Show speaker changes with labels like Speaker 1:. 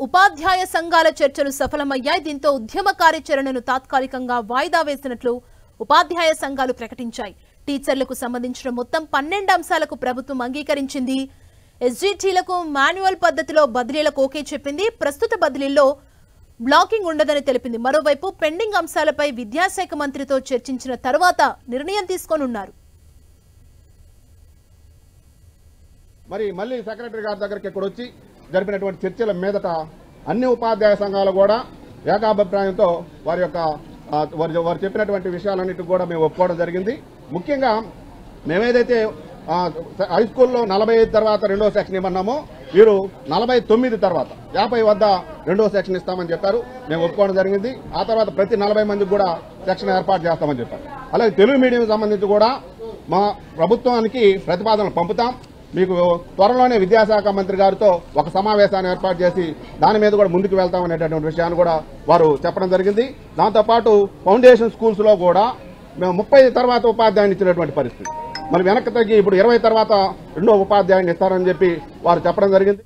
Speaker 1: ఉపాధ్యాయ సంఘాల చర్చలు సఫలమయ్యాయి. దీంతో ఉద్యమ కార్యాచరణను తాత్కాలికంగా వాయిదా వేసినట్లు ఉపాధ్యాయ సంఘాలు ప్రకటించాయి. టీచర్లకు సంబంధించిన మొత్తం 12 అంశాలకు ప్రభుత్వం అంగీకరించింది. ఎస్జీటీలకు మాన్యువల్ పద్ధతిలో బదిలీలకు ఓకే చెప్పింది. ప్రస్తుత బదిలీల్లో బ్లాకింగ్ ఉండదని తెలిపింది. మరోవైపు పెండింగ్ అంశాలపై విద్యాశాఖ మంత్రితో చర్చించిన తర్వాత నిర్ణయం తీసుకోనున్నారు.
Speaker 2: మళ్ళీ సెక్రటరీ గారి దగ్గరికి ఇక్కడ వచ్చి జరిపినటువంటి చర్చల మీదట అన్ని ఉపాధ్యాయ సంఘాలు కూడా ఏకాభిప్రాయంతో వారు చెప్పినటువంటి విషయాలన్నిటి కూడా మేము ఒప్పుకోవడం జరిగింది. ముఖ్యంగా మేమేదైతే హై స్కూల్లో 45 తర్వాత రెండో సెక్షన్ ఇవ్వన్నామో వీరు 49 తర్వాత 50 వద్ద రెండో సెక్షన్ ఇస్తామని చెప్పారు. మేము ఒప్పుకోవడం జరిగింది. ఆ తర్వాత ప్రతి 40 మందికి కూడా సెక్షన్ ఏర్పాటు చేస్తామని చెప్పారు. అలాగే తెలుగు మీడియం సంబంధించి కూడా మా ప్రభుత్వానికి ప్రతిపాదనలు పంపుతాం. మీకు త్వరలోనే విద్యాశాఖ మంత్రి గారితో ఒక సమావేశాన్ని ఏర్పాటు చేసి దాని మీద కూడా ముందుకు వెళ్తామనేటటువంటి విషయాన్ని కూడా వారు చెప్పడం జరిగింది. దాంతోపాటు ఫౌండేషన్ స్కూల్స్ లో కూడా మేము 30 తర్వాత ఉపాధ్యాయుని ఇచ్చినటువంటి పరిస్థితి. మరి వెనక్కి తగ్గి ఇప్పుడు 20 తర్వాత రెండో ఉపాధ్యాయుని ఇస్తారని చెప్పి వారు చెప్పడం జరిగింది.